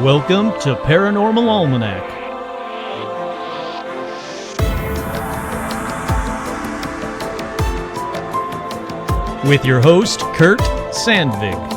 Welcome to Paranormal Almanac. With your host, Kurt Sandvig.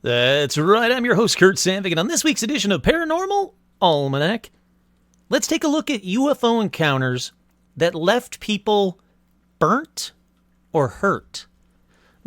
That's right, I'm your host, Kurt Sandvig, and on this week's edition of Paranormal Almanac, let's take a look at UFO encounters that left people burnt or hurt.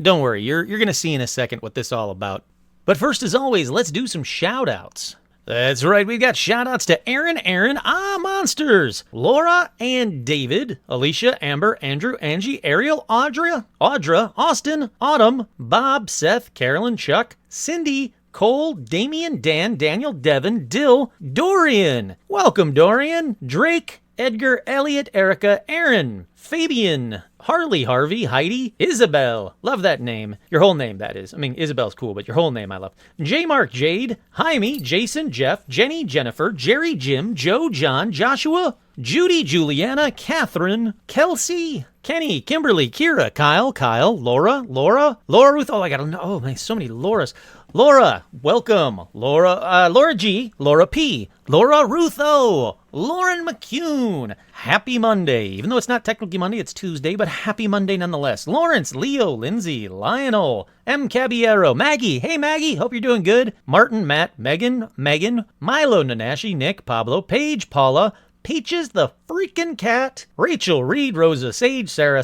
Don't worry, you're going to see in a second what this is all about. But first, as always, let's do some shout-outs. That's right, we've got shout-outs to Aaron, Monsters, Laura and David, Alicia, Amber, Andrew, Angie, Ariel, Audra, Austin, Autumn, Bob, Seth, Carolyn, Chuck, Cindy, Cole, Damian, Dan, Daniel, Devin, Dill, Dorian. Welcome, Dorian. Drake, Edgar, Elliot, Erica, Aaron, Fabian, Harley, Harvey, Heidi, Isabel. Love that name. Your whole name, that is. I mean, Isabel's cool, but your whole name I love. J. Mark, Jade, Jaime, Jason, Jeff, Jenny, Jennifer, Jerry, Jim, Joe, John, Joshua, Judy, Juliana, Catherine, Kelsey, Kenny, Kimberly, Kira, Kyle, Laura Ruth. Oh, I gotta know. Oh, man, so many Lauras. Laura, welcome. Laura G, Laura P, Laura Ruth O, Lauren McCune. Happy Monday. Even though it's not technically Monday, it's Tuesday, but happy Monday nonetheless. Lawrence, Leo, Lindsay, Lionel, M. Caballero, Maggie. Hey, Maggie. Hope you're doing good. Martin, Matt, Megan, Milo, Nanashi, Nick, Pablo, Paige, Paula, Peaches the freaking cat, Rachel, Reed, Rosa, Sage, Sarah,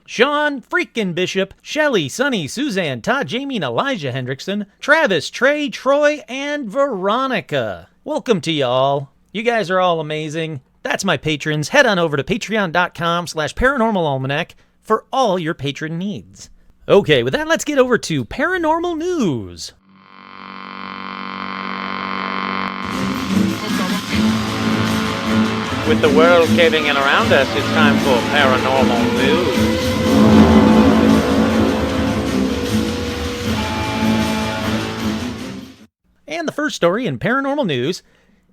Sean, freaking Bishop, Shelly, Sunny, Suzanne, Todd, Jamie, and Elijah Hendrickson, Travis, Trey, Troy, and Veronica. Welcome to y'all. You guys are all amazing. That's my patrons. Head on over to patreon.com/paranormalalmanac for all your patron needs. Okay, with that, let's get over to paranormal news. With the world caving in around us, it's time for paranormal news. And the first story in paranormal news: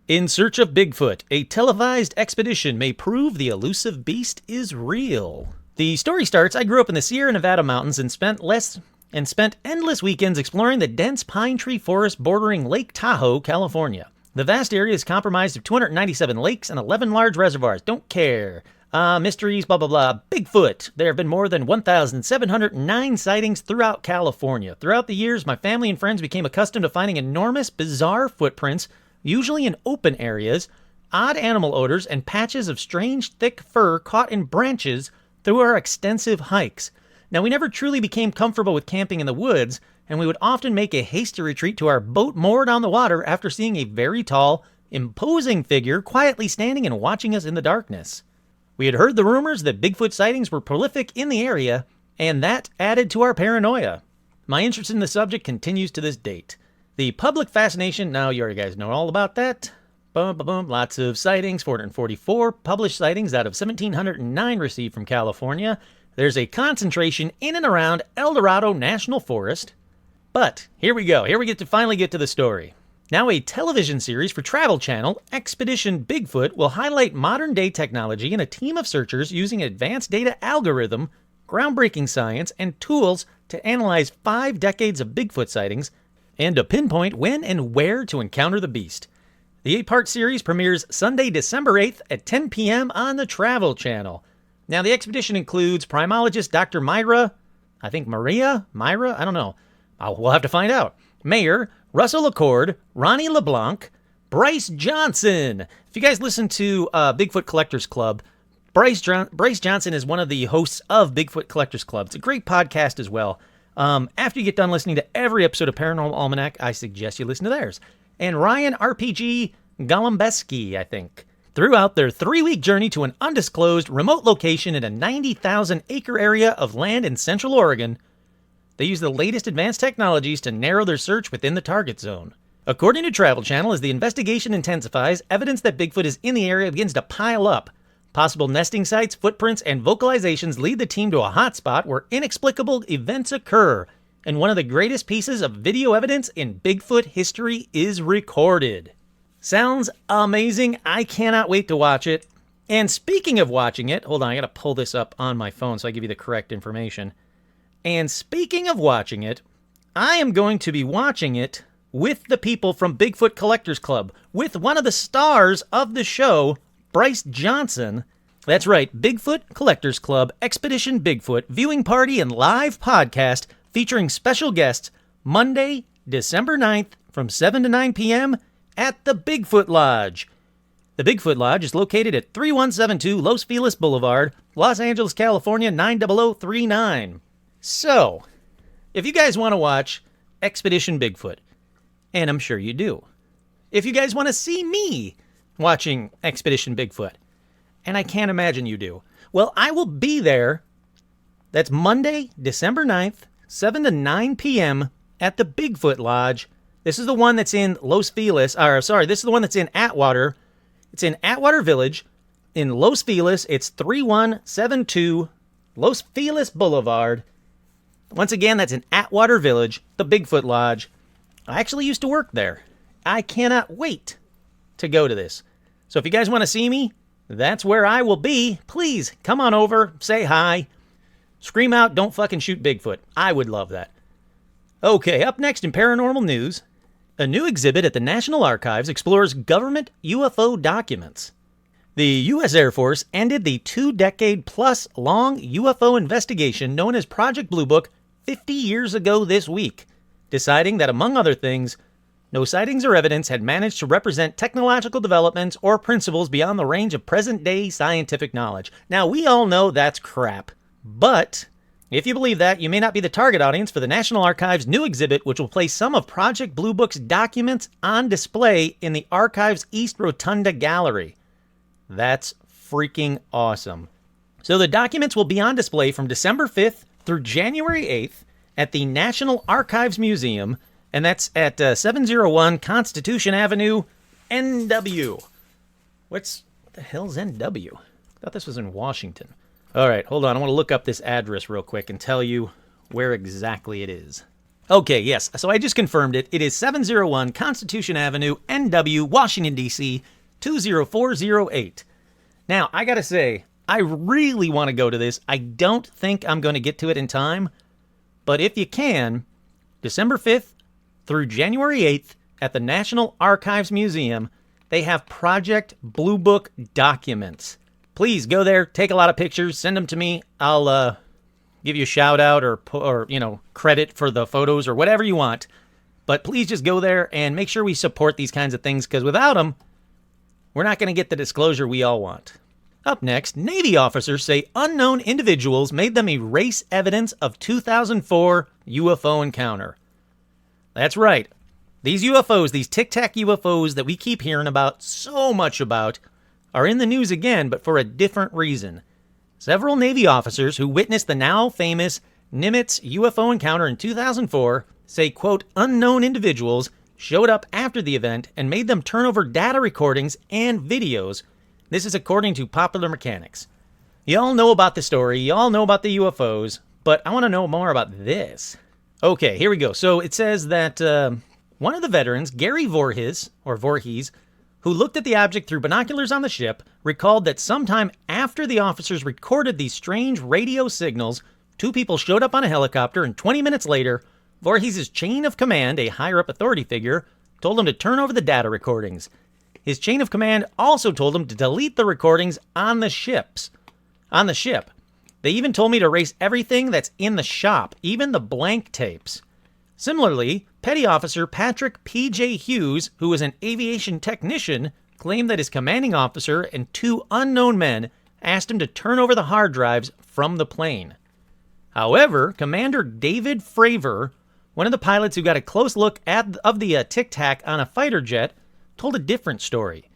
in search of Bigfoot, a televised expedition may prove the elusive beast is real. The story starts: I grew up in the Sierra Nevada mountains and spent endless weekends exploring the dense pine tree forest bordering Lake Tahoe, California. The vast area is comprised of 297 lakes and 11 large reservoirs. Don't care. Mysteries, blah, blah, blah. Bigfoot. There have been more than 1,709 sightings throughout California. Throughout the years, my family and friends became accustomed to finding enormous, bizarre footprints, usually in open areas, odd animal odors, and patches of strange, thick fur caught in branches through our extensive hikes. Now, we never truly became comfortable with camping in the woods, and we would often make a hasty retreat to our boat moored on the water after seeing a very tall, imposing figure quietly standing and watching us in the darkness. We had heard the rumors that Bigfoot sightings were prolific in the area, and that added to our paranoia. My interest in the subject continues to this date. The public fascination, now you guys know all about that. Lots of sightings, 444 published sightings out of 1,709 received from California. There's a concentration in and around El Dorado National Forest. But here we go. Here we finally get to the story. Now, a television series for Travel Channel, Expedition Bigfoot, will highlight modern-day technology and a team of searchers using advanced data algorithm, groundbreaking science, and tools to analyze 5 decades of Bigfoot sightings and to pinpoint when and where to encounter the beast. The 8-part series premieres Sunday, December 8th at 10 p.m. on the Travel Channel. Now, the expedition includes primologist Dr. Myra, I don't know. We'll have to find out. Mayor, Russell Accord, Ronnie LeBlanc, Bryce Johnson. If you guys listen to Bigfoot Collectors Club, Bryce Johnson is one of the hosts of Bigfoot Collectors Club. It's a great podcast as well. After you get done listening to every episode of Paranormal Almanac, I suggest you listen to theirs. And Ryan RPG Golombeski, I think. Throughout their 3-week journey to an undisclosed remote location in a 90,000-acre area of land in Central Oregon, they use the latest advanced technologies to narrow their search within the target zone. According to Travel Channel, as the investigation intensifies, evidence that Bigfoot is in the area begins to pile up. Possible nesting sites, footprints, and vocalizations lead the team to a hotspot where inexplicable events occur, and one of the greatest pieces of video evidence in Bigfoot history is recorded. Sounds amazing. I cannot wait to watch it. And speaking of watching it, hold on, I gotta pull this up on my phone so I give you the correct information. And speaking of watching it, I am going to be watching it with the people from Bigfoot Collectors Club, with one of the stars of the show, Bryce Johnson. That's right, Bigfoot Collectors Club Expedition Bigfoot viewing party and live podcast featuring special guests Monday, December 9th from 7 to 9 p.m. at the Bigfoot Lodge. The Bigfoot Lodge is located at 3172 Los Feliz Boulevard, Los Angeles, California, 90039. So, if you guys want to watch Expedition Bigfoot, and I'm sure you do, if you guys want to see me watching Expedition Bigfoot, and I can't imagine you do, well, I will be there. That's Monday, December 9th, 7 to 9 p.m. at the Bigfoot Lodge. This is the one that's in Los Feliz, this is the one that's in Atwater. It's in Atwater Village in Los Feliz. It's 3172 Los Feliz Boulevard. Once again, that's in Atwater Village, the Bigfoot Lodge. I actually used to work there. I cannot wait to go to this. So if you guys want to see me, that's where I will be. Please come on over, say hi, scream out, don't fucking shoot Bigfoot. I would love that. Okay, up next in paranormal news, a new exhibit at the National Archives explores government UFO documents. The U.S. Air Force ended the 2-decade-plus long UFO investigation known as Project Blue Book 50 years ago this week, deciding that, among other things, no sightings or evidence had managed to represent technological developments or principles beyond the range of present-day scientific knowledge. Now, we all know that's crap, but if you believe that, you may not be the target audience for the National Archives' new exhibit, which will place some of Project Blue Book's documents on display in the Archives East Rotunda Gallery. That's freaking awesome. So the documents will be on display from December 5th through January 8th at the National Archives Museum, and that's at 701 Constitution Avenue, NW. What the hell's NW? I thought this was in Washington. All right, hold on. I want to look up this address real quick and tell you where exactly it is. Okay, yes. So I just confirmed it. It is 701 Constitution Avenue, NW, Washington, D.C., 20408. Now, I got to say, I really want to go to this. I don't think I'm going to get to it in time. But if you can, December 5th through January 8th at the National Archives Museum, they have Project Blue Book documents. Please go there, take a lot of pictures, send them to me. I'll give you a shout out or credit for the photos or whatever you want. But please just go there and make sure we support these kinds of things, because without them, we're not going to get the disclosure we all want. Up next, Navy officers say unknown individuals made them erase evidence of 2004 UFO encounter. That's right. These UFOs, these Tic Tac UFOs that we keep hearing about so much about, are in the news again, but for a different reason. Several Navy officers who witnessed the now famous Nimitz UFO encounter in 2004 say, quote, unknown individuals showed up after the event and made them turn over data recordings and videos. This is according to Popular Mechanics. You all know about the story, you all know about the UFOs, but I want to know more about this. Okay, here we go. So it says that one of the veterans, Gary Voorhees, who looked at the object through binoculars on the ship, recalled that sometime after the officers recorded these strange radio signals, two people showed up on a helicopter, and 20 minutes later, Voorhees' chain of command, a higher-up authority figure, told him to turn over the data recordings. His chain of command also told him to delete the recordings on the ship. They even told me to erase everything that's in the shop, even the blank tapes. Similarly, Petty Officer Patrick P.J. Hughes, who was an aviation technician, claimed that his commanding officer and two unknown men asked him to turn over the hard drives from the plane. However, Commander David Fravor, one of the pilots who got a close look of the Tic Tac on a fighter jet, told a different story.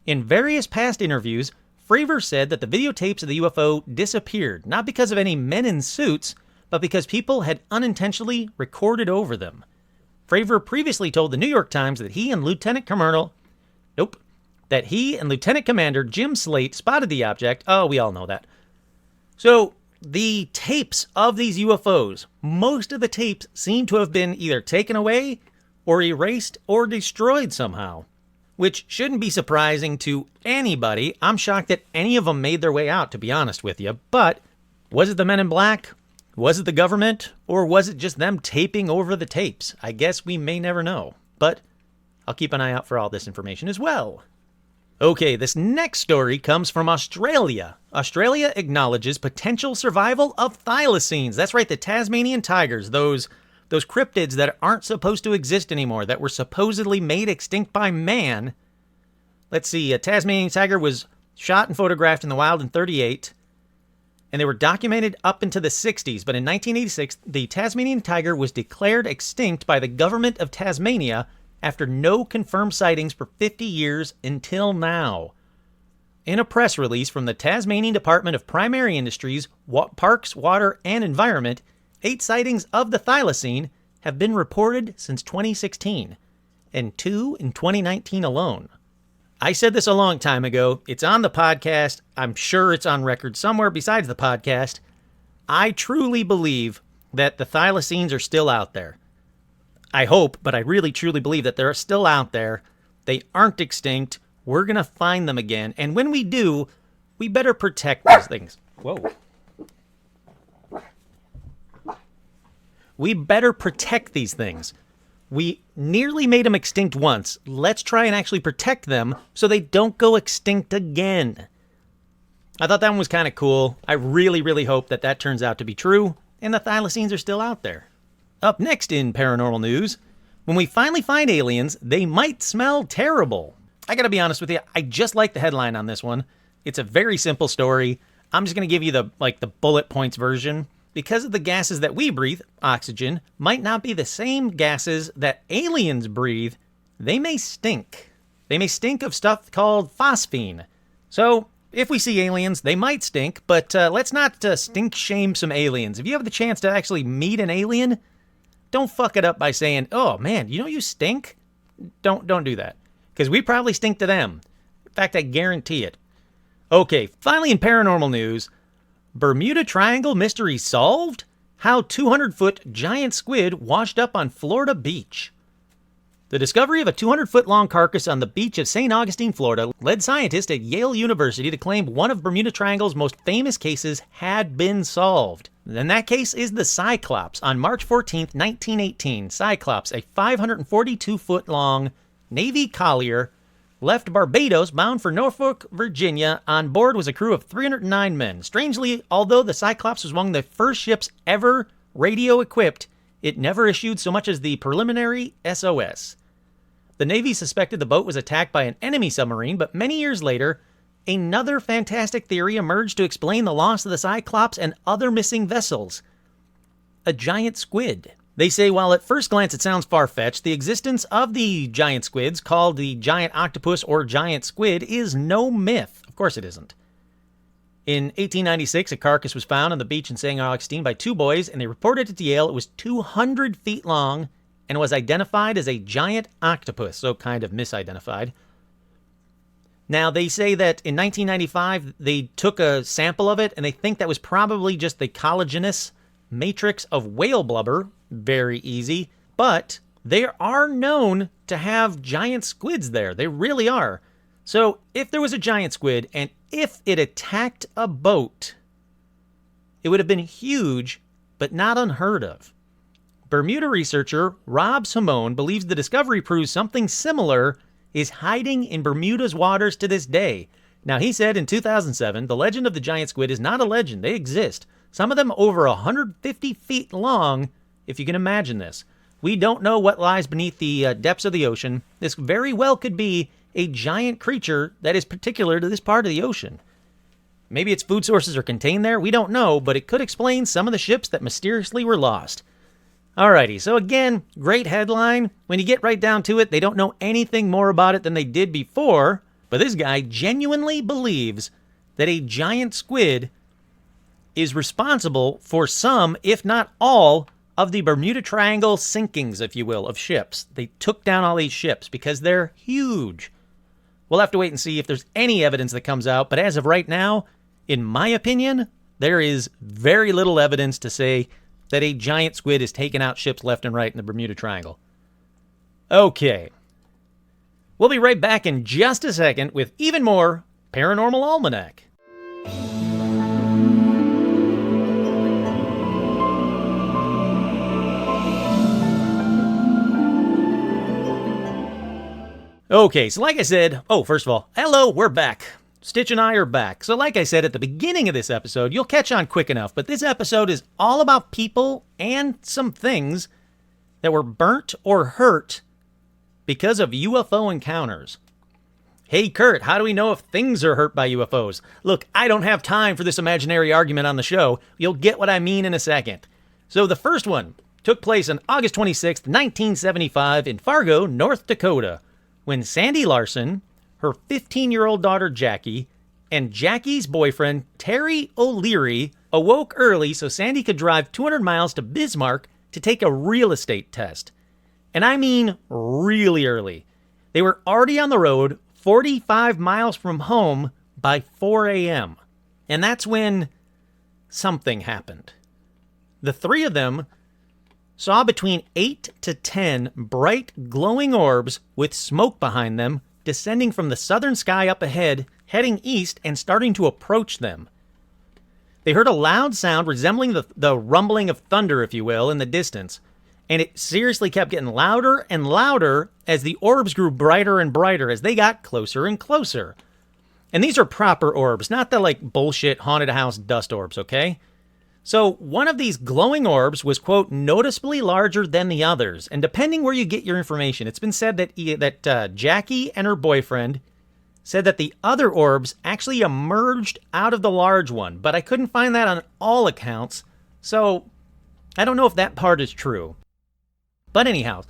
In various past interviews, Fravor said that the videotapes of the UFO disappeared, not because of any men in suits, but because people had unintentionally recorded over them. Fravor previously told the New York Times that he and Lieutenant Commander Jim Slate spotted the object. Oh, we all know that. So the tapes of these UFOs, most of the tapes seem to have been either taken away or erased or destroyed somehow, which shouldn't be surprising to anybody. I'm shocked that any of them made their way out, to be honest with you. But was it the Men in Black? Was it the government? Or was it just them taping over the tapes? I guess we may never know. But I'll keep an eye out for all this information as well. Okay, this next story comes from Australia. Australia acknowledges potential survival of thylacines. That's right, the Tasmanian tigers, those cryptids that aren't supposed to exist anymore, that were supposedly made extinct by man. Let's see, a Tasmanian tiger was shot and photographed in the wild in 1938, and they were documented up into the 60s. But in 1986, the Tasmanian tiger was declared extinct by the government of Tasmania after no confirmed sightings for 50 years until now. In a press release from the Tasmanian Department of Primary Industries, Parks, Water, and Environment, 8 sightings of the thylacine have been reported since 2016, and 2 in 2019 alone. I said this a long time ago. It's on the podcast. I'm sure it's on record somewhere besides the podcast. I truly believe that the thylacines are still out there. I hope, but I really truly believe that they're still out there. They aren't extinct. We're going to find them again. And when we do, we better protect these things. Whoa. We better protect these things. We nearly made them extinct once. Let's try and actually protect them so they don't go extinct again. I thought that one was kind of cool. I really, really hope that that turns out to be true and the thylacines are still out there. Up next in paranormal news, when we finally find aliens, they might smell terrible. I gotta be honest with you, I just like the headline on this one. It's a very simple story. I'm just gonna give you the bullet points version. Because of the gases that we breathe, oxygen, might not be the same gases that aliens breathe, they may stink. They may stink of stuff called phosphine. So, if we see aliens, they might stink, but let's not stink shame some aliens. If you have the chance to actually meet an alien, don't fuck it up by saying, oh man, you know you stink? Don't do that. Because we probably stink to them. In fact, I guarantee it. Okay, finally in paranormal news, Bermuda Triangle mystery solved? How 200-foot giant squid washed up on Florida beach. The discovery of a 200-foot-long carcass on the beach of St. Augustine, Florida, led scientists at Yale University to claim one of Bermuda Triangle's most famous cases had been solved. And that case is the Cyclops. On March 14, 1918, Cyclops, a 542-foot-long Navy collier, left Barbados bound for Norfolk, Virginia. On board was a crew of 309 men. Strangely, although the Cyclops was among the first ships ever radio-equipped, it never issued so much as the preliminary SOS. The Navy suspected the boat was attacked by an enemy submarine, but many years later, another fantastic theory emerged to explain the loss of the Cyclops and other missing vessels. A giant squid. They say while at first glance it sounds far-fetched, the existence of the giant squids, called the giant octopus or giant squid, is no myth. Of course it isn't. In 1896, a carcass was found on the beach in St. Augustine by 2 boys, and they reported it to Yale. It was 200 feet long and was identified as a giant octopus, so kind of misidentified. Now, they say that in 1995, they took a sample of it, and they think that was probably just the collagenous matrix of whale blubber. Very easy. But they are known to have giant squids there. They really are. So if there was a giant squid and if it attacked a boat, it would have been huge, but not unheard of. Bermuda researcher Rob Simone believes the discovery proves something similar is hiding in Bermuda's waters to this day. Now, he said in 2007, the legend of the giant squid is not a legend. They exist. Some of them over 150 feet long, if you can imagine this. We don't know what lies beneath the depths of the ocean. This very well could be a giant creature that is particular to this part of the ocean. Maybe its food sources are contained there. We don't know, but it could explain some of the ships that mysteriously were lost. Alrighty, so again, great headline. When you get right down to it, they don't know anything more about it than they did before, but this guy genuinely believes that a giant squid is responsible for some, if not all, of the Bermuda Triangle sinkings, if you will, of ships. They took down all these ships because they're huge. We'll have to wait and see if there's any evidence that comes out, but as of right now, in my opinion, there is very little evidence to say that a giant squid has taken out ships left and right in the Bermuda Triangle. Okay. We'll be right back in just a second with even more Paranormal Almanac. Okay, so like I said, first of all, hello, we're back. Stitch and I are back. So like I said at the beginning of this episode, you'll catch on quick enough, but this episode is all about people and some things that were burnt or hurt because of UFO encounters. Hey, Kurt, how do we know if things are hurt by UFOs? Look, I don't have time for this imaginary argument on the show. You'll get what I mean in a second. So the first one took place on August 26th, 1975 in Fargo, North Dakota, when Sandy Larson, her 15-year-old daughter Jackie, and Jackie's boyfriend Terry O'Leary awoke early so Sandy could drive 200 miles to Bismarck to take a real estate test. And I mean really early. They were already on the road 45 miles from home by 4 a.m. And that's when something happened. The three of them saw between 8 to 10 bright, glowing orbs with smoke behind them descending from the southern sky up ahead, heading east and starting to approach them. They heard a loud sound resembling the rumbling of thunder, if you will, in the distance, and it seriously kept getting louder and louder as the orbs grew brighter and brighter as they got closer and closer. And these are proper orbs, not the bullshit haunted house dust orbs, okay? So one of these glowing orbs was, quote, noticeably larger than the others. And depending where you get your information, it's been said that Jackie and her boyfriend said that the other orbs actually emerged out of the large one. But I couldn't find that on all accounts. So I don't know if that part is true. But anyhow,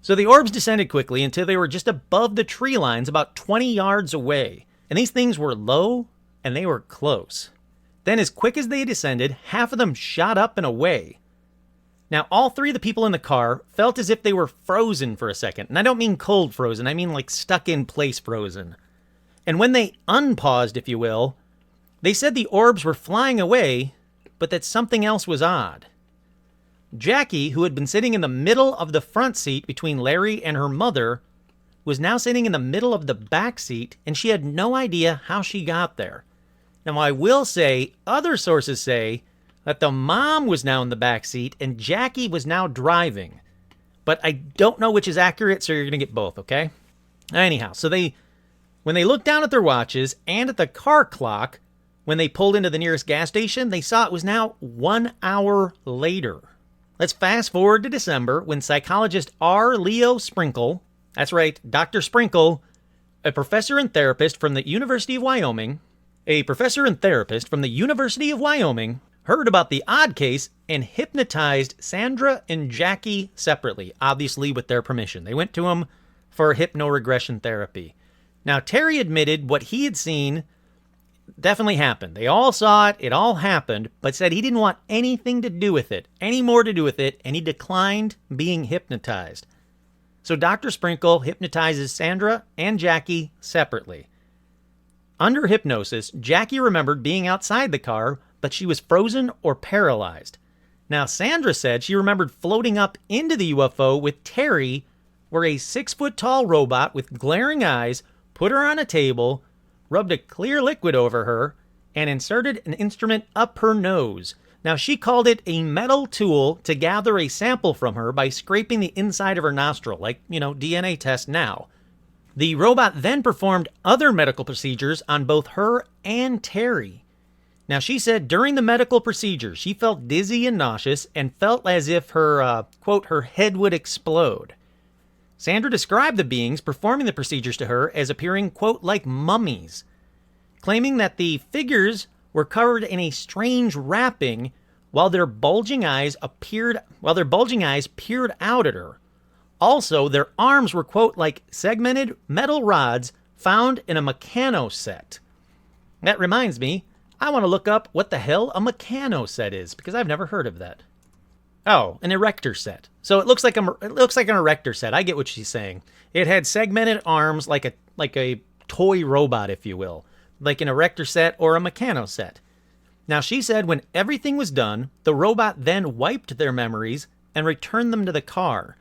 so the orbs descended quickly until they were just above the tree lines about 20 yards away. And these things were low and they were close. Then as quick as they descended, half of them shot up and away. Now, all three of the people in the car felt as if they were frozen for a second. And I don't mean cold frozen, I mean stuck in place frozen. And when they unpaused, if you will, they said the orbs were flying away, but that something else was odd. Jackie, who had been sitting in the middle of the front seat between Larry and her mother, was now sitting in the middle of the back seat, and she had no idea how she got there. Now, I will say, other sources say that the mom was now in the back seat and Jackie was now driving. But I don't know which is accurate, so you're going to get both, okay? Anyhow, so when they looked down at their watches and at the car clock, when they pulled into the nearest gas station, they saw it was now 1 hour later. Let's fast forward to December when psychologist R. Leo Sprinkle, that's right, Dr. Sprinkle, a professor and therapist from the University of Wyoming, heard about the odd case and hypnotized Sandra and Jackie separately, obviously with their permission. They went to him for hypnoregression therapy. Now, Terry admitted what he had seen definitely happened. They all saw it, it all happened, but said he didn't want anything to do with it, any more to do with it, and he declined being hypnotized. So Dr. Sprinkle hypnotizes Sandra and Jackie separately. Under hypnosis, Jackie remembered being outside the car, but she was frozen or paralyzed. Now, Sandra said she remembered floating up into the UFO with Terry, where a 6-foot-tall robot with glaring eyes put her on a table, rubbed a clear liquid over her, and inserted an instrument up her nose. Now, she called it a metal tool to gather a sample from her by scraping the inside of her nostril, like, DNA test now. The robot then performed other medical procedures on both her and Terry. Now, she said during the medical procedure, she felt dizzy and nauseous and felt as if her, quote, her head would explode. Sandra described the beings performing the procedures to her as appearing, quote, like mummies, claiming that the figures were covered in a strange wrapping while their bulging eyes peered out at her. Also, their arms were, quote, like segmented metal rods found in a Meccano set. That reminds me, I want to look up what the hell a Meccano set is, because I've never heard of that. Oh, an erector set. So it looks like an erector set. I get what she's saying. It had segmented arms like a toy robot, if you will, like an erector set or a mechano set. Now, she said when everything was done, the robot then wiped their memories and returned them to the car.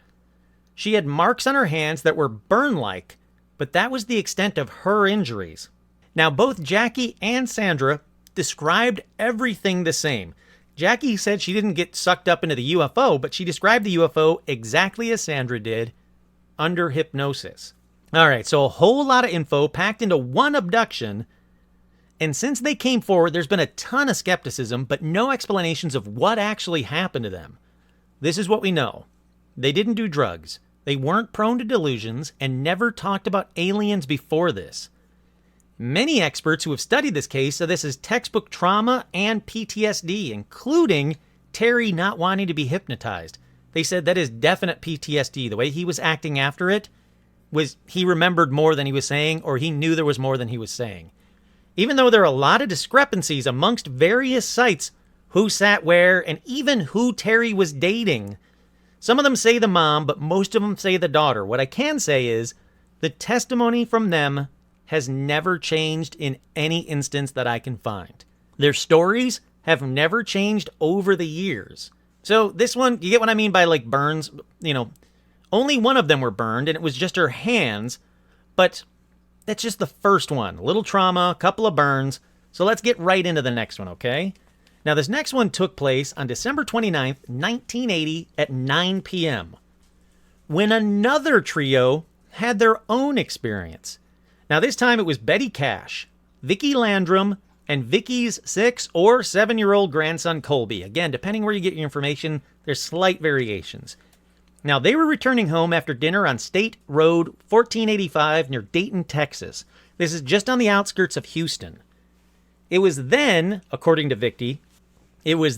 She had marks on her hands that were burn-like, but that was the extent of her injuries. Now, both Jackie and Sandra described everything the same. Jackie said she didn't get sucked up into the UFO, but she described the UFO exactly as Sandra did, under hypnosis. All right, so a whole lot of info packed into one abduction. And since they came forward, there's been a ton of skepticism, but no explanations of what actually happened to them. This is what we know. They didn't do drugs. They weren't prone to delusions and never talked about aliens before this. Many experts who have studied this case say this is textbook trauma and PTSD, including Terry not wanting to be hypnotized. They said that is definite PTSD. The way he was acting after it was he remembered more than he was saying, or he knew there was more than he was saying. Even though there are a lot of discrepancies amongst various sites, who sat where, and even who Terry was dating. Some of them say the mom, but most of them say the daughter. What I can say is the testimony from them has never changed in any instance that I can find. Their stories have never changed over the years. So this one, you get what I mean by like burns? You know, only one of them were burned, and it was just her hands, but that's just the first one. A little trauma, a couple of burns. So let's get right into the next one, okay? Now, this next one took place on December 29th, 1980 at 9 p.m. when another trio had their own experience. Now, this time it was Betty Cash, Vicki Landrum, and Vicki's 6 or 7-year-old grandson Colby. Again, depending where you get your information, there's slight variations. Now, they were returning home after dinner on State Road 1485 near Dayton, Texas. This is just on the outskirts of Houston. It was then, according to Vicki, that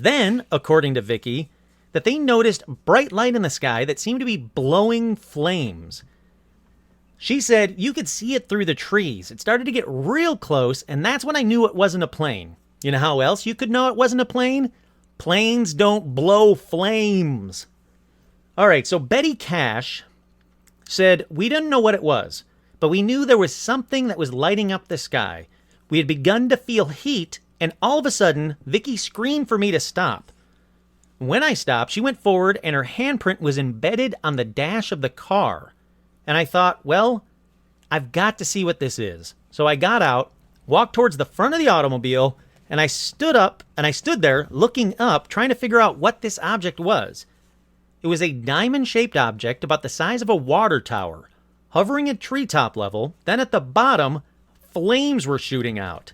they noticed bright light in the sky that seemed to be blowing flames. She said you could see it through the trees. It started to get real close, and that's when I knew it wasn't a plane. You know how else you could know it wasn't a plane? Planes don't blow flames. All right, so Betty Cash said, we didn't know what it was, but we knew there was something that was lighting up the sky. We had begun to feel heat, and all of a sudden, Vicki screamed for me to stop. When I stopped, she went forward, and her handprint was embedded on the dash of the car. And I thought, well, I've got to see what this is. So I got out, walked towards the front of the automobile, and I stood there looking up, trying to figure out what this object was. It was a diamond-shaped object about the size of a water tower, hovering at treetop level. Then at the bottom, flames were shooting out.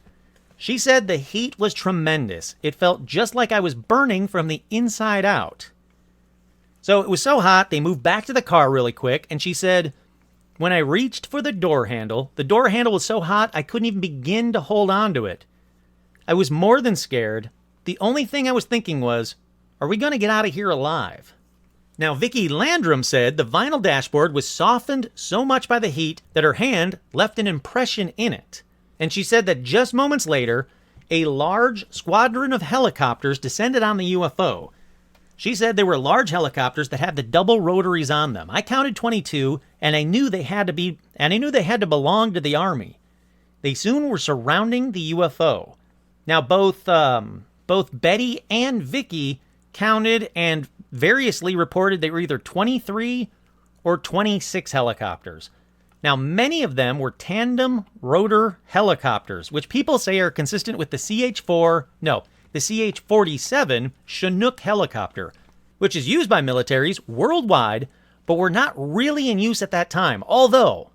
She said the heat was tremendous. It felt just like I was burning from the inside out. So it was so hot, they moved back to the car really quick, and she said, when I reached for the door handle was so hot I couldn't even begin to hold on to it. I was more than scared. The only thing I was thinking was, are we going to get out of here alive? Now, Vicki Landrum said the vinyl dashboard was softened so much by the heat that her hand left an impression in it. And she said that just moments later, a large squadron of helicopters descended on the UFO. She said they were large helicopters that had the double rotaries on them. I counted 22, and I knew they had to belong to the Army. They soon were surrounding the UFO. Now, both Betty and Vicki counted and variously reported they were either 23 or 26 helicopters. Now, many of them were tandem rotor helicopters, which people say are consistent with the CH-47 Chinook helicopter, which is used by militaries worldwide, but were not really in use at that time. Although,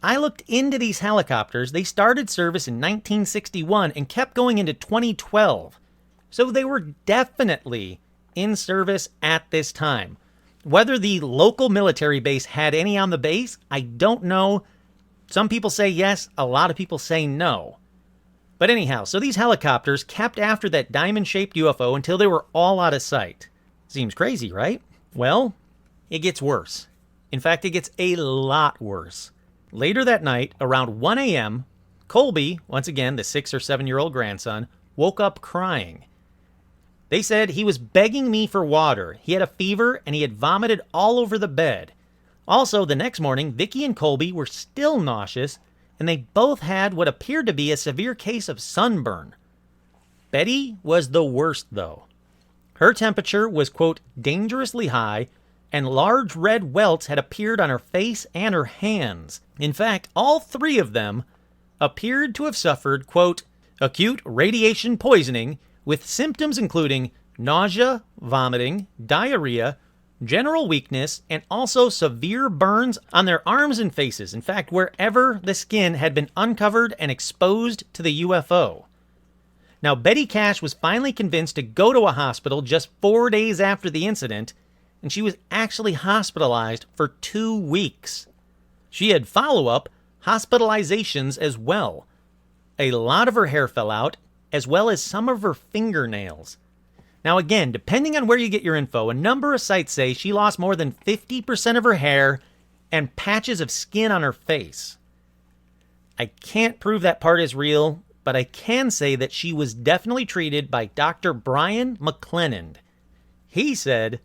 I looked into these helicopters, they started service in 1961 and kept going into 2012. So they were definitely in service at this time. Whether the local military base had any on the base, I don't know. Some people say yes, a lot of people say no. But anyhow, so these helicopters kept after that diamond-shaped UFO until they were all out of sight. Seems crazy, right? Well, it gets worse. In fact, it gets a lot worse. Later that night, around 1 a.m., Colby, once again the 6 or 7-year-old grandson, woke up crying. They said he was begging me for water. He had a fever and he had vomited all over the bed. Also, the next morning, Vicky and Colby were still nauseous, and they both had what appeared to be a severe case of sunburn. Betty was the worst, though. Her temperature was, quote, dangerously high, and large red welts had appeared on her face and her hands. In fact, all three of them appeared to have suffered, quote, acute radiation poisoning with symptoms including nausea, vomiting, diarrhea, general weakness, and also severe burns on their arms and faces. In fact, wherever the skin had been uncovered and exposed to the UFO. Now, Betty Cash was finally convinced to go to a hospital just 4 days after the incident, and she was actually hospitalized for 2 weeks. She had follow-up hospitalizations as well. A lot of her hair fell out, as well as some of her fingernails. Now again, depending on where you get your info, a number of sites say she lost more than 50% of her hair and patches of skin on her face. I can't prove that part is real, but I can say that she was definitely treated by Dr. Brian McClelland. He said,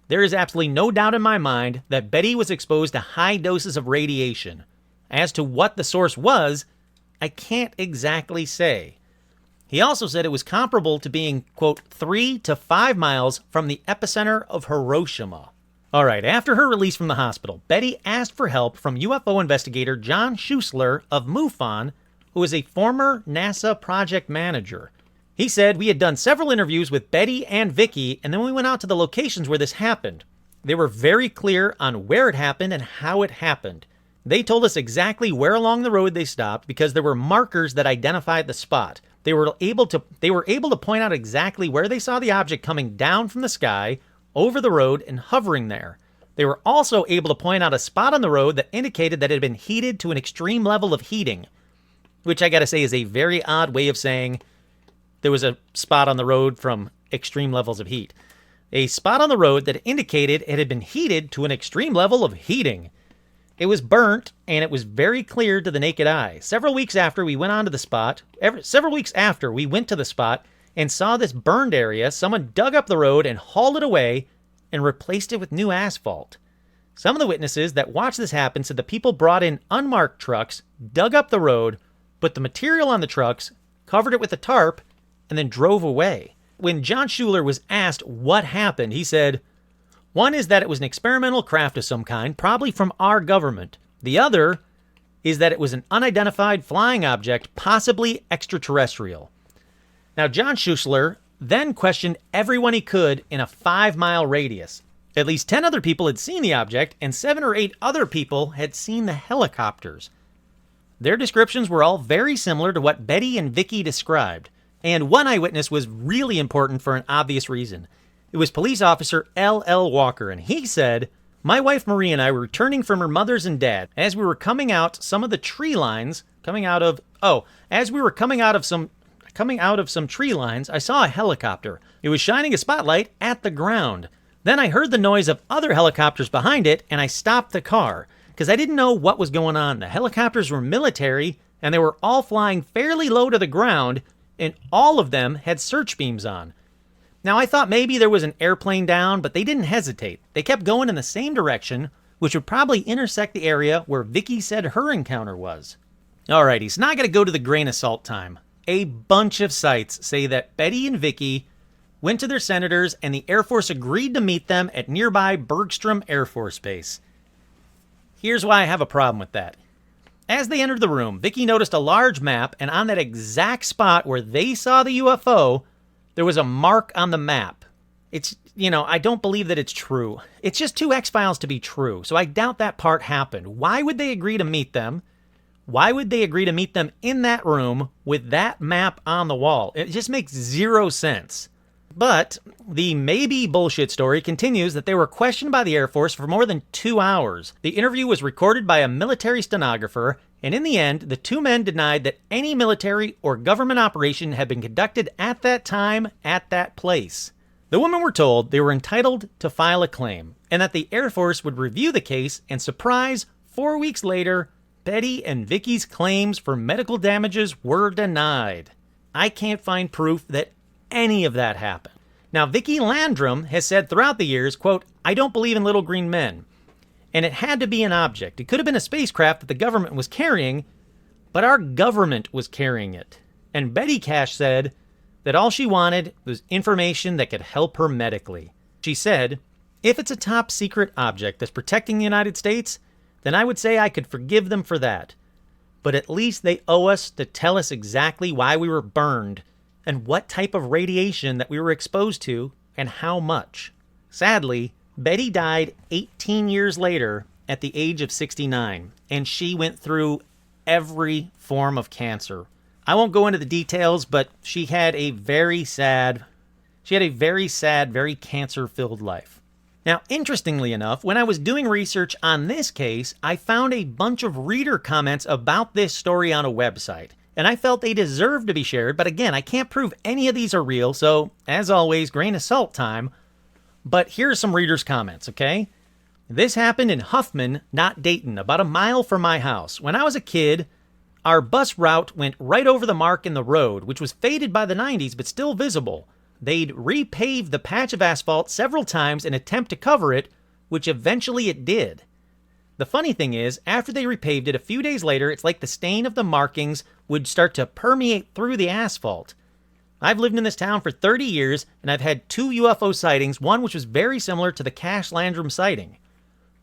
there is absolutely no doubt in my mind that Betty was exposed to high doses of radiation. As to what the source was, I can't exactly say. He also said it was comparable to being, quote, 3 to 5 miles from the epicenter of Hiroshima. All right, after her release from the hospital, Betty asked for help from UFO investigator John Schuessler of MUFON, who is a former NASA project manager. He said, we had done several interviews with Betty and Vicky, and then we went out to the locations where this happened. They were very clear on where it happened and how it happened. They told us exactly where along the road they stopped because there were markers that identified the spot. They were able to point out exactly where they saw the object coming down from the sky, over the road, and hovering there. They were also able to point out a spot on the road that indicated that it had been heated to an extreme level of heating, which I gotta say is a very odd way of saying there was a spot on the road from extreme levels of heat. A spot on the road that indicated it had been heated to an extreme level of heating. It was burnt, and it was very clear to the naked eye. Several weeks after we went to the spot and saw this burned area, someone dug up the road and hauled it away and replaced it with new asphalt. Some of the witnesses that watched this happen said the people brought in unmarked trucks, dug up the road, put the material on the trucks, covered it with a tarp, and then drove away. When John Schuessler was asked what happened, he said, one is that it was an experimental craft of some kind, probably from our government. The other is that it was an unidentified flying object, possibly extraterrestrial. Now, John Schuessler then questioned everyone he could in a 5-mile radius. At least 10 other people had seen the object, and 7 or 8 other people had seen the helicopters. Their descriptions were all very similar to what Betty and Vicky described, and one eyewitness was really important for an obvious reason. It was police officer L.L. Walker, and he said, my wife Marie and I were returning from her mother's and dad. As we were coming out some tree lines, I saw a helicopter. It was shining a spotlight at the ground. Then I heard the noise of other helicopters behind it, and I stopped the car, because I didn't know what was going on. The helicopters were military, and they were all flying fairly low to the ground, and all of them had search beams on. Now, I thought maybe there was an airplane down, but they didn't hesitate. They kept going in the same direction, which would probably intersect the area where Vicky said her encounter was. Alrighty, so now I gotta go to the grain of salt time. A bunch of sites say that Betty and Vicky went to their senators and the Air Force agreed to meet them at nearby Bergstrom Air Force Base. Here's why I have a problem with that. As they entered the room, Vicky noticed a large map, and on that exact spot where they saw the UFO, there was a mark on the map. I don't believe that it's true. It's just too X-Files to be true, so I doubt that part happened. Why would they agree to meet them? Why would they agree to meet them in that room with that map on the wall? It just makes zero sense. But the maybe bullshit story continues that they were questioned by the Air Force for more than 2 hours. The interview was recorded by a military stenographer, and in the end, the 2 men denied that any military or government operation had been conducted at that time at that place. The women were told they were entitled to file a claim, and that the Air Force would review the case, and surprise, 4 weeks later, Betty and Vicky's claims for medical damages were denied. I can't find proof that any of that happened. Now, Vicki Landrum has said throughout the years, quote, "I don't believe in little green men." And it had to be an object. It could have been a spacecraft that the government was carrying, but our government was carrying it. And Betty Cash said that all she wanted was information that could help her medically. She said, "If it's a top secret object that's protecting the United States, then I would say I could forgive them for that. But at least they owe us to tell us exactly why we were burned and what type of radiation that we were exposed to and how much." Sadly, Betty died 18 years later at the age of 69, and she went through every form of cancer. I won't go into the details, but she had a very sad, very cancer-filled life. Now, interestingly enough, when I was doing research on this case, I found a bunch of reader comments about this story on a website, and I felt they deserved to be shared, but again, I can't prove any of these are real, so as always, grain of salt time. But here's some readers' comments, okay? This happened in Huffman, not Dayton, about a mile from my house. When I was a kid, our bus route went right over the mark in the road, which was faded by the 90s but still visible. They'd repaved the patch of asphalt several times in an attempt to cover it, which eventually it did. The funny thing is, after they repaved it a few days later, it's like the stain of the markings would start to permeate through the asphalt. I've lived in this town for 30 years, and I've had 2 UFO sightings, one which was very similar to the Cash Landrum sighting.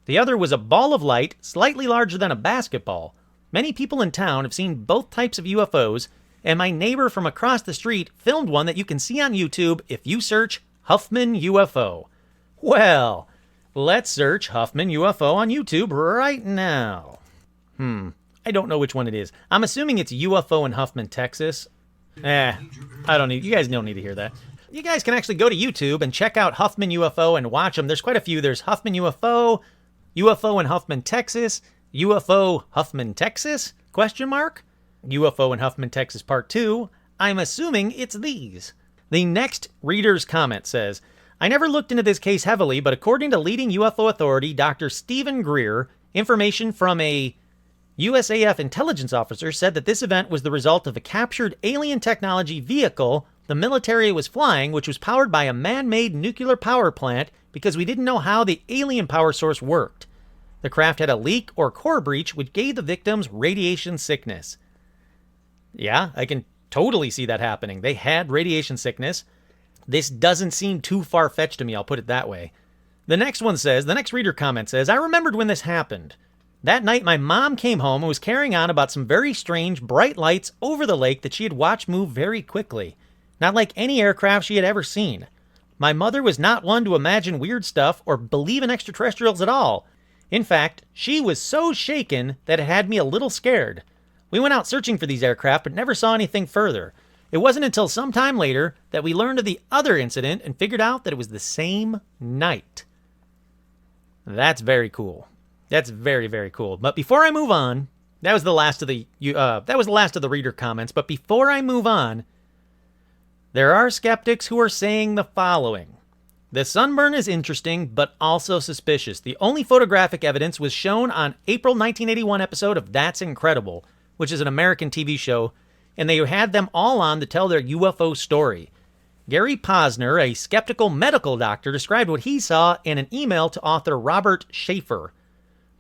The other was a ball of light, slightly larger than a basketball. Many people in town have seen both types of UFOs, and my neighbor from across the street filmed one that you can see on YouTube if you search Huffman UFO. Well, let's search Huffman UFO on YouTube right now. I don't know which one it is. I'm assuming it's UFO in Huffman, Texas. You guys don't need to hear that. You guys can actually go to YouTube and check out Huffman UFO and watch them. There's quite a few. There's Huffman UFO, UFO in Huffman, Texas, UFO Huffman, Texas, ? UFO in Huffman, Texas Part 2. I'm assuming it's these. The next reader's comment says, "I never looked into this case heavily, but according to leading UFO authority Dr. Stephen Greer, information from a USAF intelligence officer said that this event was the result of a captured alien technology vehicle the military was flying, which was powered by a man-made nuclear power plant because we didn't know how the alien power source worked. The craft had a leak or core breach, which gave the victims radiation sickness." Yeah, I can totally see that happening. They had radiation sickness. This doesn't seem too far-fetched to me, I'll put it that way. The next reader comment says, "I remembered when this happened. That night, my mom came home and was carrying on about some very strange, bright lights over the lake that she had watched move very quickly. Not like any aircraft she had ever seen. My mother was not one to imagine weird stuff or believe in extraterrestrials at all. In fact, she was so shaken that it had me a little scared. We went out searching for these aircraft but never saw anything further. It wasn't until some time later that we learned of the other incident and figured out that it was the same night." That's very cool. That's very, very cool. But before I move on, that was the last of the reader comments. But before I move on, there are skeptics who are saying the following. "The sunburn is interesting, but also suspicious. The only photographic evidence was shown on April 1981 episode of That's Incredible, which is an American TV show, and they had them all on to tell their UFO story. Gary Posner, a skeptical medical doctor, described what he saw in an email to author Robert Schaefer.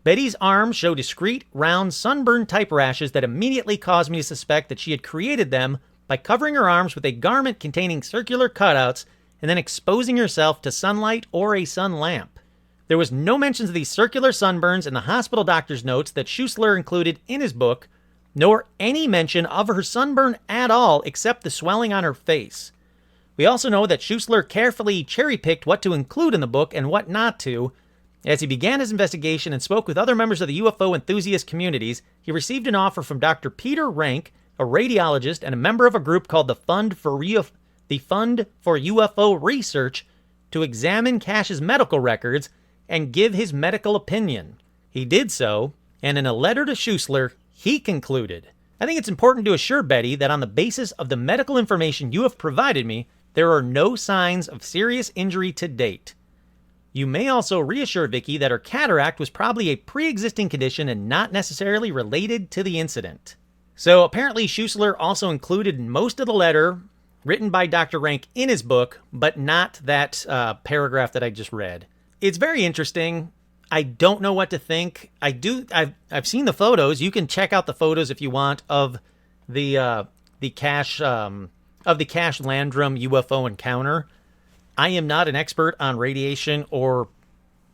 Betty's arms show discrete, round, sunburn-type rashes that immediately caused me to suspect that she had created them by covering her arms with a garment containing circular cutouts and then exposing herself to sunlight or a sun lamp. There was no mentions of these circular sunburns in the hospital doctor's notes that Schuessler included in his book, nor any mention of her sunburn at all except the swelling on her face. We also know that Schuessler carefully cherry-picked what to include in the book and what not to. As he began his investigation and spoke with other members of the UFO enthusiast communities, he received an offer from Dr. Peter Rank, a radiologist and a member of a group called the Fund for UFO Research, to examine Cash's medical records and give his medical opinion. He did so, and in a letter to Schuessler, he concluded, "I think it's important to assure Betty that on the basis of the medical information you have provided me, there are no signs of serious injury to date. You may also reassure Vicki that her cataract was probably a pre-existing condition and not necessarily related to the incident." So apparently Schuessler also included in most of the letter written by Dr. Rank in his book, but not that paragraph that I just read. It's very interesting. I don't know what to think. I've seen the photos. You can check out the photos if you want of the Cache Landrum UFO encounter. I am not an expert on radiation or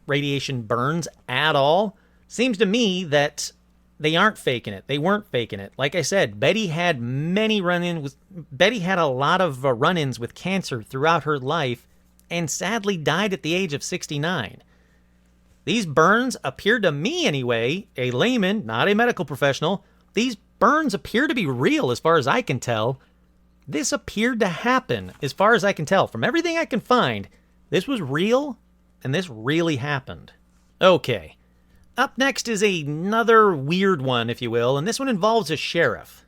radiation burns at all. Seems to me that they aren't faking it. They weren't faking it. Like I said, Betty had many run-ins. Betty had a lot of run-ins with cancer throughout her life and sadly died at the age of 69. These burns appear to me anyway, a layman, not a medical professional, these burns appear to be real as far as I can tell. This appeared to happen as far as I can tell. From everything I can find, this was real and this really happened. Okay. Up next is another weird one, if you will, and this one involves a sheriff.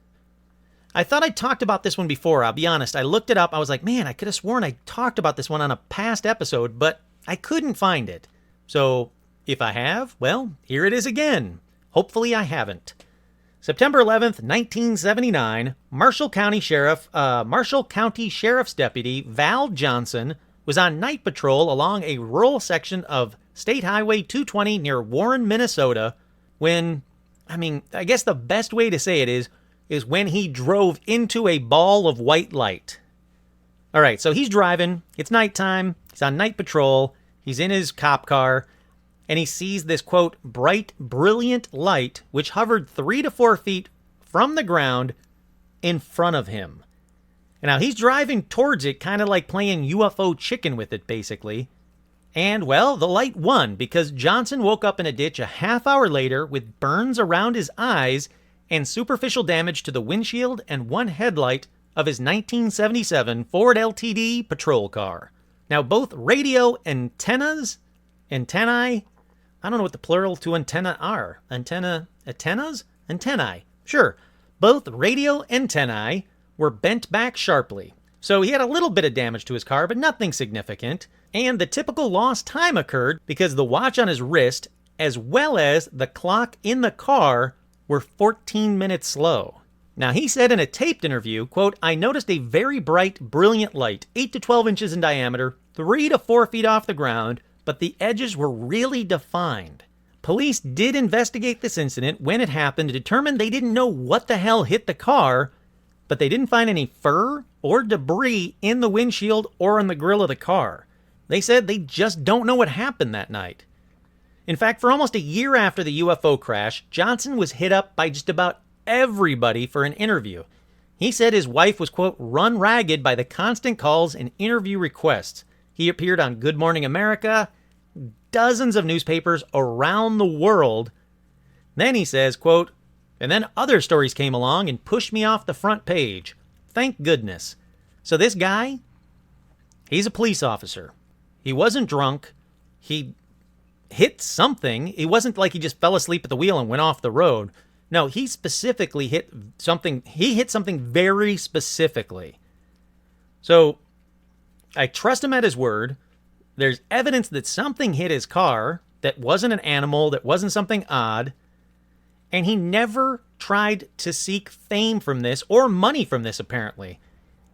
I thought I talked about this one before, I'll be honest. I looked it up, I was like, man, I could have sworn I talked about this one on a past episode, but I couldn't find it. So, if I have, well, here it is again. Hopefully I haven't. September 11th, 1979, Marshall County Sheriff's Deputy Val Johnson was on night patrol along a rural section of State Highway 220 near Warren, Minnesota, when, I guess the best way to say it is when he drove into a ball of white light. All right, so he's driving. It's nighttime. He's on night patrol. He's in his cop car, and he sees this, quote, bright, brilliant light which hovered 3 to 4 feet from the ground in front of him. And now he's driving towards it, kind of like playing UFO chicken with it, basically. And, well, the light won because Johnson woke up in a ditch a half hour later with burns around his eyes and superficial damage to the windshield and one headlight of his 1977 Ford LTD patrol car. Now, both radio antennae, I don't know what the plural to antenna are. Antennas? Antennae. Sure. Both radio antennae were bent back sharply. So he had a little bit of damage to his car, but nothing significant. And the typical lost time occurred because the watch on his wrist, as well as the clock in the car, were 14 minutes slow. Now, he said in a taped interview, quote, I noticed a very bright, brilliant light, 8 to 12 inches in diameter, 3 to 4 feet off the ground, but the edges were really defined. Police did investigate this incident when it happened to determine they didn't know what the hell hit the car, but they didn't find any fur or debris in the windshield or on the grill of the car. They said they just don't know what happened that night. In fact, for almost a year after the UFO crash, Johnson was hit up by just about everybody for an interview. He said his wife was, quote, run ragged by the constant calls and interview requests. He appeared on Good Morning America, dozens of newspapers around the world. Then he says, quote, and then other stories came along and pushed me off the front page. Thank goodness. So this guy, he's a police officer. He wasn't drunk. He hit something. It wasn't like he just fell asleep at the wheel and went off the road. No, he specifically hit something. He hit something very specifically. So I trust him at his word. There's evidence that something hit his car that wasn't an animal, that wasn't something odd. And he never tried to seek fame from this or money from this, apparently.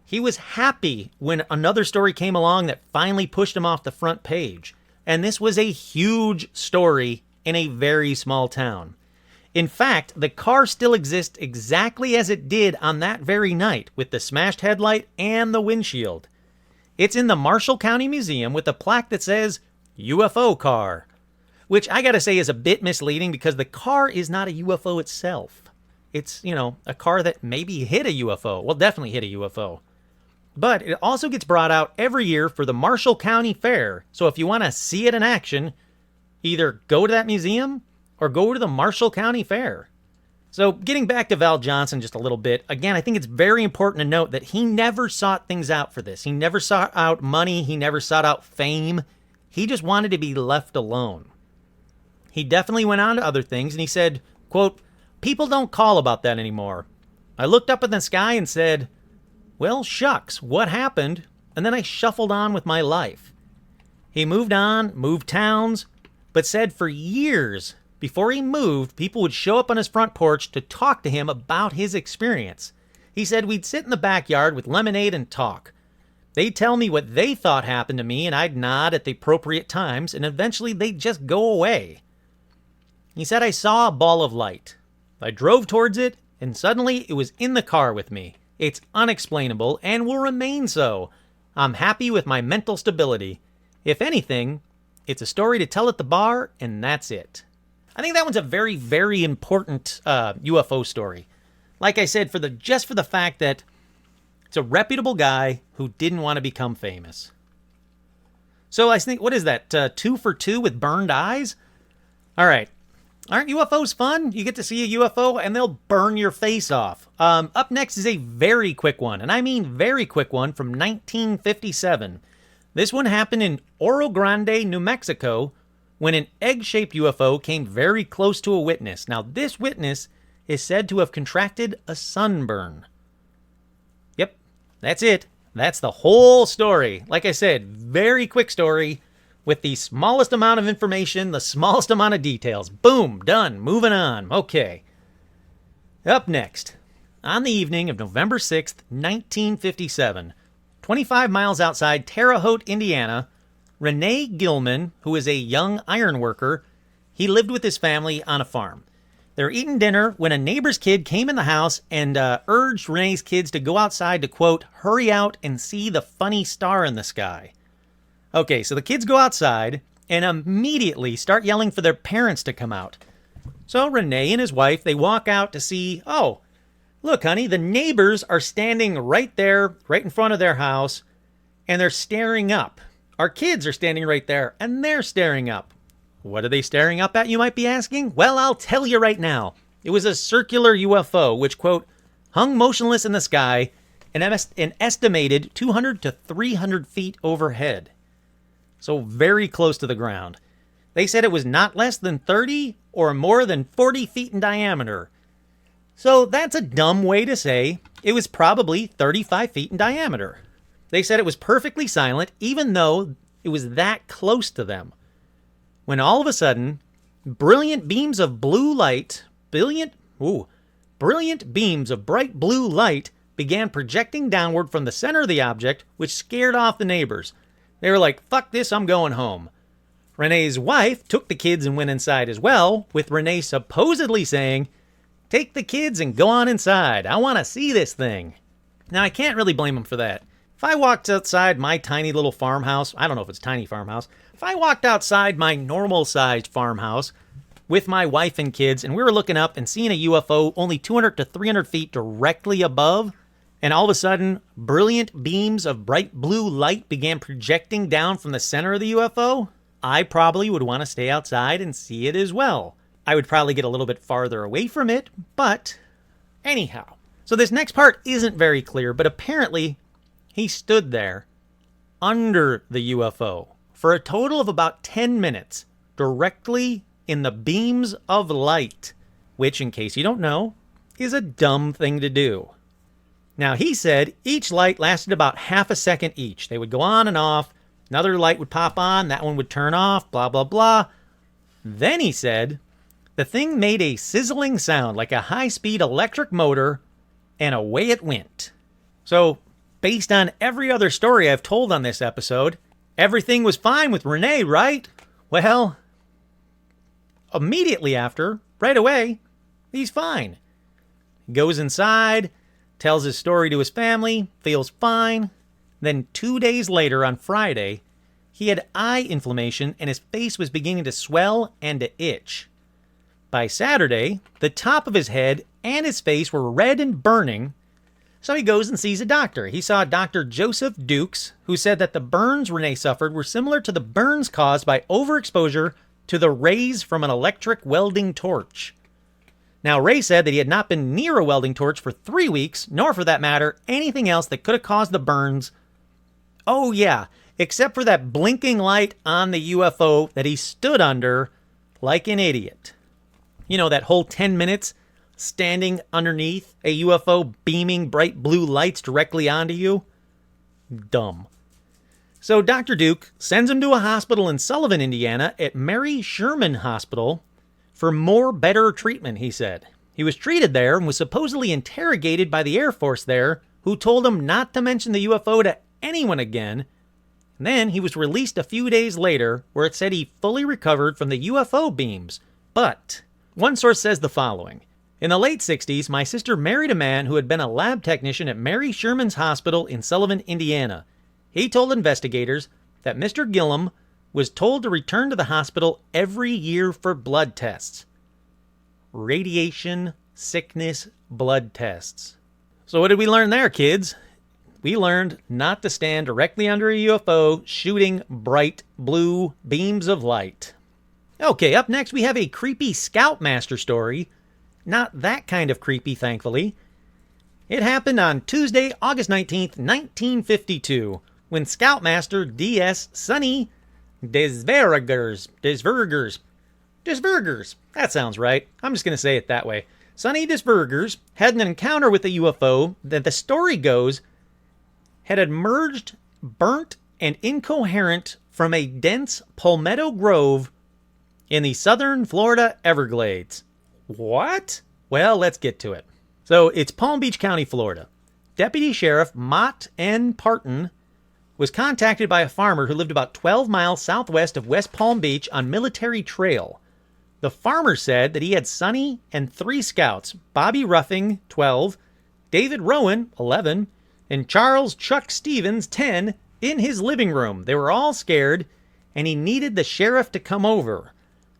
He was happy when another story came along that finally pushed him off the front page. And this was a huge story in a very small town. In fact, the car still exists exactly as it did on that very night, with the smashed headlight and the windshield. It's in the Marshall County Museum with a plaque that says, UFO car. Which I gotta say is a bit misleading because the car is not a UFO itself. It's, a car that maybe hit a UFO. Well, definitely hit a UFO. But it also gets brought out every year for the Marshall County Fair. So if you want to see it in action, either go to that museum or go to the Marshall County Fair. So getting back to Val Johnson just a little bit, again, I think it's very important to note that he never sought things out for this. He never sought out money. He never sought out fame. He just wanted to be left alone. He definitely went on to other things, and he said, quote, people don't call about that anymore. I looked up in the sky and said, well, shucks, what happened? And then I shuffled on with my life. He moved on, moved towns, but said for years before he moved, people would show up on his front porch to talk to him about his experience. He said we'd sit in the backyard with lemonade and talk. They'd tell me what they thought happened to me, and I'd nod at the appropriate times, and eventually they'd just go away. He said I saw a ball of light. I drove towards it, and suddenly it was in the car with me. It's unexplainable and will remain so. I'm happy with my mental stability. If anything, it's a story to tell at the bar, and that's it. I think that one's a very, very important UFO story. Like I said, just for the fact that it's a reputable guy who didn't want to become famous. So I think, what is that, 2 for 2 with burned eyes? All right. Aren't UFOs fun? You get to see a UFO and they'll burn your face off. Up next is a very quick one, and I mean very quick one, from 1957. This one happened in Oro Grande, New Mexico, when an egg-shaped UFO came very close to a witness. Now, this witness is said to have contracted a sunburn. Yep, that's it. That's the whole story. Like I said, very quick story with the smallest amount of information, the smallest amount of details. Boom, done, moving on. Okay. Up next, on the evening of November 6th, 1957, 25 miles outside Terre Haute, Indiana, Rene Gilman, who is a young iron worker, he lived with his family on a farm. They were eating dinner when a neighbor's kid came in the house and urged Rene's kids to go outside to, quote, hurry out and see the funny star in the sky. Okay, so the kids go outside and immediately start yelling for their parents to come out. So Rene and his wife, they walk out to see, oh, look, honey, the neighbors are standing right there, right in front of their house, and they're staring up. Our kids are standing right there, and they're staring up. What are they staring up at, you might be asking? Well, I'll tell you right now. It was a circular UFO, which, quote, hung motionless in the sky an estimated 200 to 300 feet overhead. So very close to the ground. They said it was not less than 30 or more than 40 feet in diameter. So that's a dumb way to say it was probably 35 feet in diameter. They said it was perfectly silent, even though it was that close to them. When all of a sudden, brilliant beams of blue light, brilliant beams of bright blue light began projecting downward from the center of the object, which scared off the neighbors. They were like, fuck this, I'm going home. Rene's wife took the kids and went inside as well, with Rene supposedly saying, take the kids and go on inside. I want to see this thing. Now, I can't really blame him for that. If I walked outside my tiny little farmhouse, I don't know if it's tiny farmhouse, if I walked outside my normal-sized farmhouse with my wife and kids, and we were looking up and seeing a UFO only 200 to 300 feet directly above, and all of a sudden, brilliant beams of bright blue light began projecting down from the center of the UFO, I probably would want to stay outside and see it as well. I would probably get a little bit farther away from it, but anyhow. So this next part isn't very clear, but apparently he stood there under the UFO for a total of about 10 minutes, directly in the beams of light, which, in case you don't know, is a dumb thing to do. Now, he said each light lasted about half a second each. They would go on and off. Another light would pop on. That one would turn off, blah, blah, blah. Then he said the thing made a sizzling sound like a high-speed electric motor, and away it went. So, based on every other story I've told on this episode, everything was fine with Rene, right? Well, immediately after, right away, he's fine. He goes inside, tells his story to his family, feels fine. Then 2 days later, on Friday, he had eye inflammation and his face was beginning to swell and to itch. By Saturday, the top of his head and his face were red and burning, so he goes and sees a doctor. He saw Dr. Joseph Dukes, who said that the burns Rene suffered were similar to the burns caused by overexposure to the rays from an electric welding torch. Now, Ray said that he had not been near a welding torch for 3 weeks, nor for that matter, anything else that could have caused the burns. Oh yeah, except for that blinking light on the UFO that he stood under like an idiot. You know, that whole 10 minutes standing underneath a UFO beaming bright blue lights directly onto you? Dumb. So Dr. Duke sends him to a hospital in Sullivan, Indiana at Mary Sherman Hospital for more better treatment, he said. He was treated there and was supposedly interrogated by the Air Force there, who told him not to mention the UFO to anyone again. And then he was released a few days later, where it said he fully recovered from the UFO beams. But one source says the following. In the late 60s, my sister married a man who had been a lab technician at Mary Sherman's Hospital in Sullivan, Indiana. He told investigators that Mr. Gillum was told to return to the hospital every year for blood tests. Radiation, sickness, blood tests. So what did we learn there, kids? We learned not to stand directly under a UFO shooting bright blue beams of light. Okay, up next we have a creepy Scoutmaster story. Not that kind of creepy, thankfully. It happened on Tuesday, August 19th, 1952, when Scoutmaster D.S. Sonny Desvergers, that sounds right. I'm just going to say it that way. Sonny Desvergers had an encounter with a UFO that the story goes had emerged burnt and incoherent from a dense palmetto grove in the southern Florida Everglades. What? Well, let's get to it. So it's Palm Beach County, Florida. Deputy Sheriff Mott N. Parton was contacted by a farmer who lived about 12 miles southwest of West Palm Beach on Military Trail. The farmer said that he had Sonny and 3 scouts, Bobby Ruffing, 12, David Rowan, 11, and Charles Chuck Stevens, 10, in his living room. They were all scared, and he needed the sheriff to come over.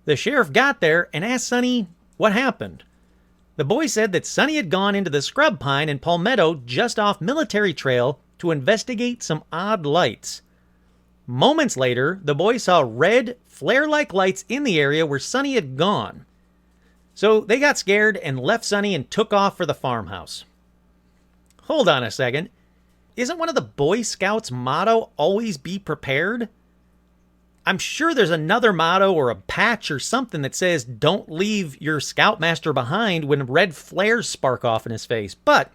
The sheriff got there and asked Sonny what happened. The boy said that Sonny had gone into the scrub pine and palmetto just off Military Trail to investigate some odd lights. Moments later, the boy saw red, flare-like lights in the area where Sonny had gone. So they got scared and left Sonny and took off for the farmhouse. Hold on a second. Isn't one of the Boy Scouts' motto always be prepared? I'm sure there's another motto or a patch or something that says don't leave your Scoutmaster behind when red flares spark off in his face. But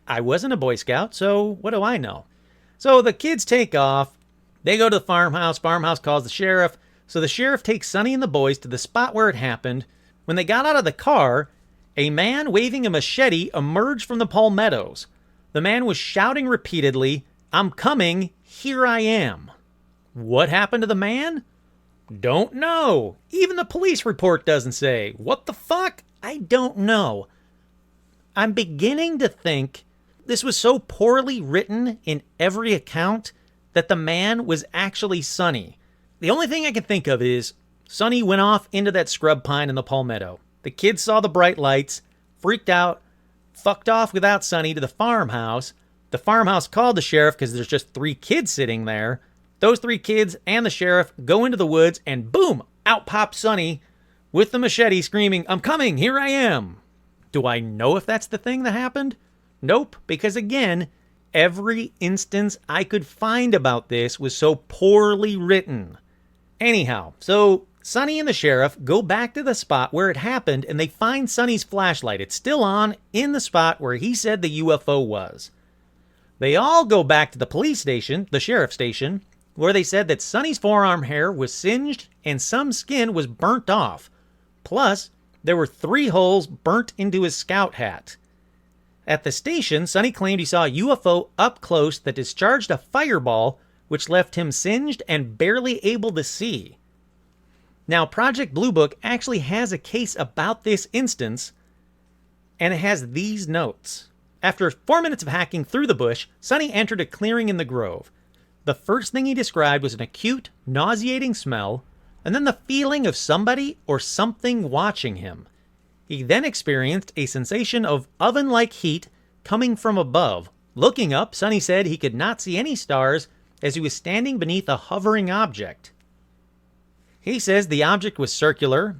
I wasn't a Boy Scout, so what do I know? So the kids take off. They go to the farmhouse. Farmhouse calls the sheriff. So the sheriff takes Sonny and the boys to the spot where it happened. When they got out of the car, a man waving a machete emerged from the palmettos. The man was shouting repeatedly, "I'm coming, here I am." What happened to the man? Don't know. Even the police report doesn't say. What the fuck? I don't know. I'm beginning to think this was so poorly written in every account that the man was actually Sonny. The only thing I can think of is Sonny went off into that scrub pine in the palmetto. The kids saw the bright lights, freaked out, fucked off without Sonny to the farmhouse. The farmhouse called the sheriff because there's just 3 kids sitting there. Those 3 kids and the sheriff go into the woods and boom, out pops Sonny with the machete screaming, "I'm coming, here I am." Do I know if that's the thing that happened? Nope, because again, every instance I could find about this was so poorly written. Anyhow, so Sonny and the sheriff go back to the spot where it happened and they find Sonny's flashlight. It's still on in the spot where he said the UFO was. They all go back to the police station, the sheriff's station, where they said that Sonny's forearm hair was singed and some skin was burnt off. Plus, there were 3 holes burnt into his scout hat. At the station, Sonny claimed he saw a UFO up close that discharged a fireball, which left him singed and barely able to see. Now, Project Blue Book actually has a case about this instance, and it has these notes. After 4 minutes of hacking through the bush, Sonny entered a clearing in the grove. The first thing he described was an acute, nauseating smell, and then the feeling of somebody or something watching him. He then experienced a sensation of oven-like heat coming from above. Looking up, Sonny said he could not see any stars as he was standing beneath a hovering object. He says the object was circular,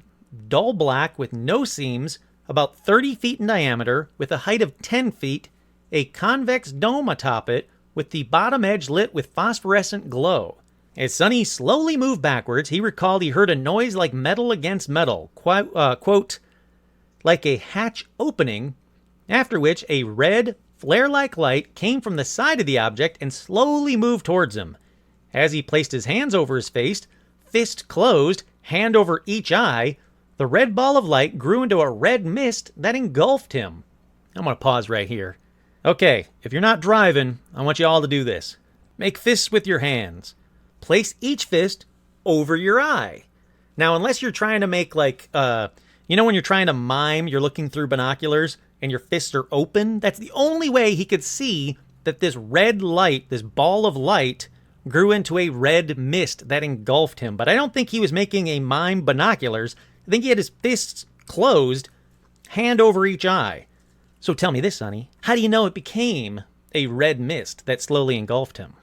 dull black with no seams, about 30 feet in diameter, with a height of 10 feet, a convex dome atop it, with the bottom edge lit with phosphorescent glow. As Sonny slowly moved backwards, he recalled he heard a noise like metal against metal, quote, like a hatch opening, after which a red, flare-like light came from the side of the object and slowly moved towards him. As he placed his hands over his face, fist closed, hand over each eye, The red ball of light grew into a red mist that engulfed him. I'm going to pause right here. Okay, if you're not driving, I want you all to do this. Make fists with your hands. Place each fist over your eye. Now, unless you're trying to make like, when you're trying to mime, you're looking through binoculars and your fists are open, that's the only way he could see that this red light, this ball of light, grew into a red mist that engulfed him. But I don't think he was making a mime binoculars. I think he had his fists closed, hand over each eye. So tell me this, Sonny. How do you know it became a red mist that slowly engulfed him?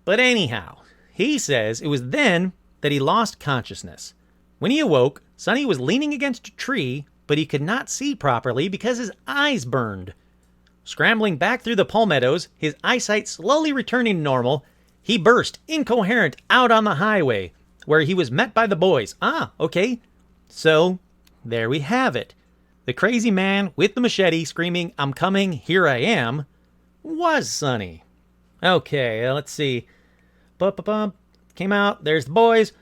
But anyhow, he says it was then that he lost consciousness. When he awoke, Sonny was leaning against a tree, but he could not see properly because his eyes burned. Scrambling back through the palmettos, his eyesight slowly returning to normal, he burst, incoherent, out on the highway, where he was met by the boys. Okay. So, there we have it. The crazy man with the machete screaming, "I'm coming, here I am," was Sonny. Okay, let's see. Came out, there's the boys.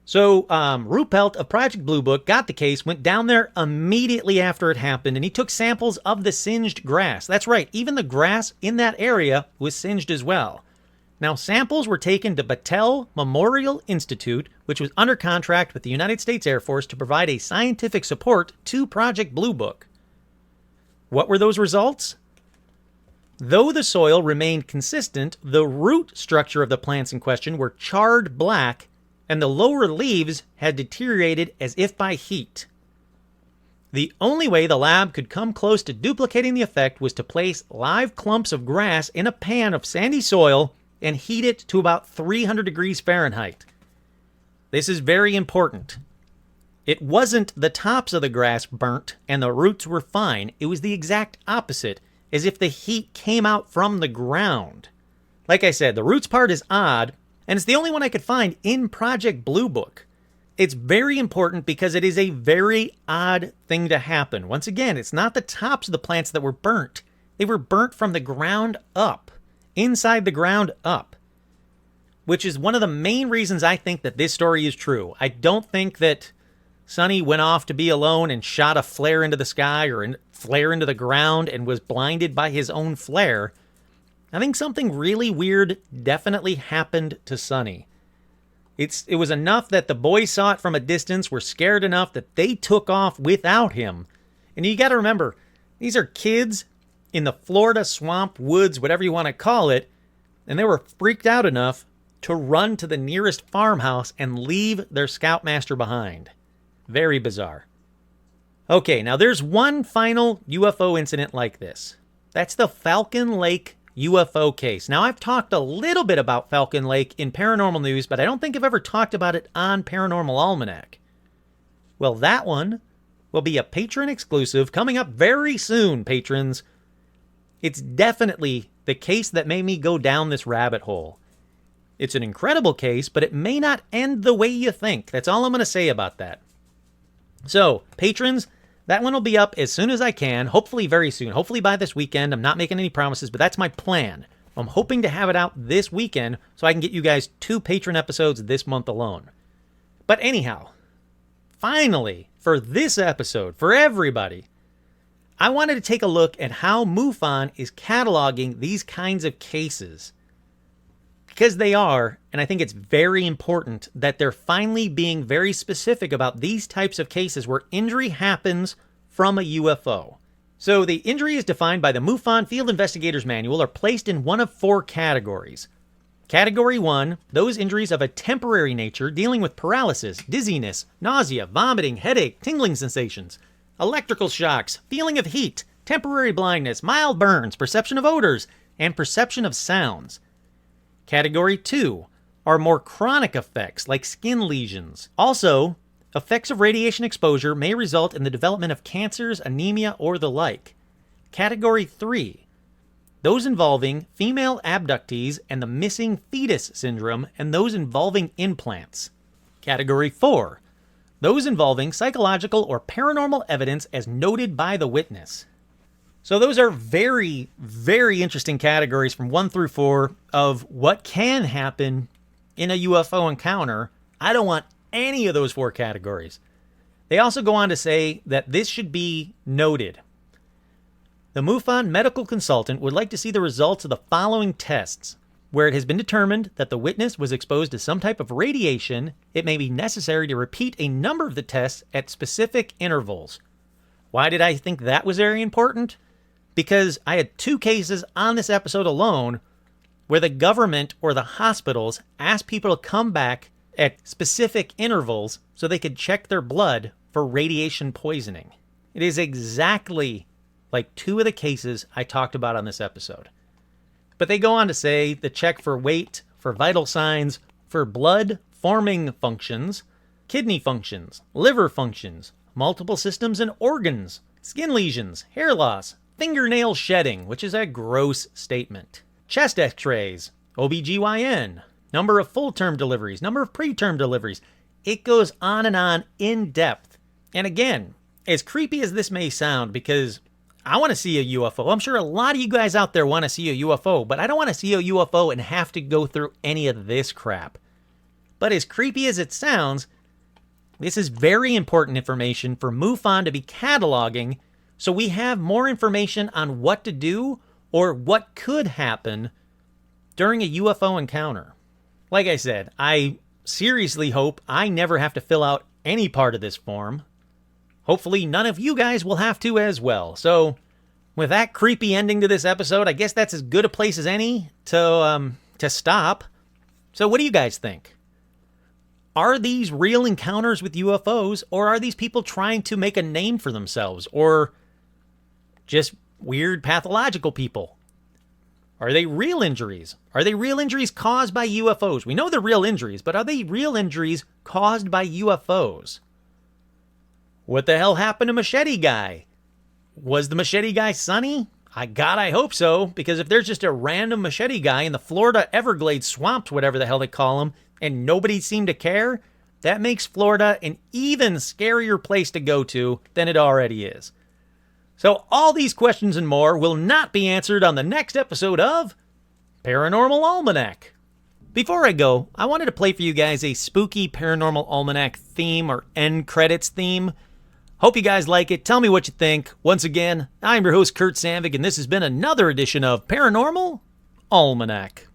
So, Ruppelt of Project Blue Book got the case, went down there immediately after it happened, and he took samples of the singed grass. That's right, even the grass in that area was singed as well. Now, samples were taken to Battelle Memorial Institute, which was under contract with the United States Air Force to provide a scientific support to Project Blue Book. What were those results? Though the soil remained consistent, the root structure of the plants in question were charred black, and the lower leaves had deteriorated as if by heat. The only way the lab could come close to duplicating the effect was to place live clumps of grass in a pan of sandy soil and heat it to about 300 degrees Fahrenheit. This is very important. It wasn't the tops of the grass burnt and the roots were fine. It was the exact opposite, as if the heat came out from the ground. Like I said, the roots part is odd, and it's the only one I could find in Project Blue Book. It's very important because it is a very odd thing to happen. Once again, it's not the tops of the plants that were burnt. They were burnt from the ground up, inside the ground up, which is one of the main reasons I think that this story is true. I don't think that Sonny went off to be alone and shot a flare into the sky or a flare into the ground and was blinded by his own flare. I think something really weird definitely happened to Sonny. It was enough that the boys saw it from a distance, were scared enough that they took off without him. And you got to remember, these are kids in the Florida swamp, woods, whatever you want to call it, and they were freaked out enough to run to the nearest farmhouse and leave their scoutmaster behind. Very bizarre. Okay, now there's one final UFO incident like this. That's the Falcon Lake UFO case. Now, I've talked a little bit about Falcon Lake in paranormal news, but I don't think I've ever talked about it on Paranormal Almanac. Well, that one will be a patron exclusive coming up very soon, patrons. It's definitely the case that made me go down this rabbit hole. It's an incredible case, but it may not end the way you think. That's all I'm going to say about that. So, patrons, that one will be up as soon as I can, hopefully very soon. Hopefully by this weekend. I'm not making any promises, but that's my plan. I'm hoping to have it out this weekend so I can get you guys 2 patron episodes this month alone. But anyhow, finally, for this episode, for everybody, I wanted to take a look at how MUFON is cataloging these kinds of cases. Because they are, and I think it's very important that they're finally being very specific about these types of cases where injury happens from a UFO. So the injury is defined by the MUFON Field Investigators Manual are placed in one of 4 categories. Category 1, those injuries of a temporary nature dealing with paralysis, dizziness, nausea, vomiting, headache, tingling sensations, electrical shocks, feeling of heat, temporary blindness, mild burns, perception of odors, and perception of sounds. Category 2 are more chronic effects like skin lesions. Also, effects of radiation exposure may result in the development of cancers, anemia, or the like. Category 3, those involving female abductees and the missing fetus syndrome, and those involving implants. Category 4, those involving psychological or paranormal evidence as noted by the witness. So those are very, very interesting categories from 1 through 4 of what can happen in a UFO encounter. I don't want any of those 4 categories. They also go on to say that this should be noted. The MUFON medical consultant would like to see the results of the following tests. Where it has been determined that the witness was exposed to some type of radiation, it may be necessary to repeat a number of the tests at specific intervals. Why did I think that was very important? Because I had 2 cases on this episode alone where the government or the hospitals asked people to come back at specific intervals so they could check their blood for radiation poisoning. It is exactly like 2 of the cases I talked about on this episode. But they go on to say the check for weight, for vital signs, for blood-forming functions, kidney functions, liver functions, multiple systems and organs, skin lesions, hair loss, fingernail shedding, which is a gross statement, chest x-rays, OBGYN, number of full-term deliveries, number of preterm deliveries. It goes on in depth. And again, as creepy as this may sound, because I want to see a UFO. I'm sure a lot of you guys out there want to see a UFO, but I don't want to see a UFO and have to go through any of this crap. But as creepy as it sounds, this is very important information for MUFON to be cataloging so we have more information on what to do or what could happen during a UFO encounter. Like I said, I seriously hope I never have to fill out any part of this form. Hopefully none of you guys will have to as well. So with that creepy ending to this episode, I guess that's as good a place as any to stop. So what do you guys think? Are these real encounters with UFOs, or are these people trying to make a name for themselves, or just weird pathological people? Are they real injuries? Are they real injuries caused by UFOs? We know they're real injuries, but are they real injuries caused by UFOs? What the hell happened to Machete Guy? Was the Machete Guy sunny? I hope so, because if there's just a random Machete Guy in the Florida Everglades swamps, whatever the hell they call them, and nobody seemed to care, that makes Florida an even scarier place to go to than it already is. So all these questions and more will not be answered on the next episode of Paranormal Almanac. Before I go, I wanted to play for you guys a spooky Paranormal Almanac theme or end credits theme. Hope you guys like it. Tell me what you think. Once again, I'm your host, Kurt Sandvik, and this has been another edition of Paranormal Almanac.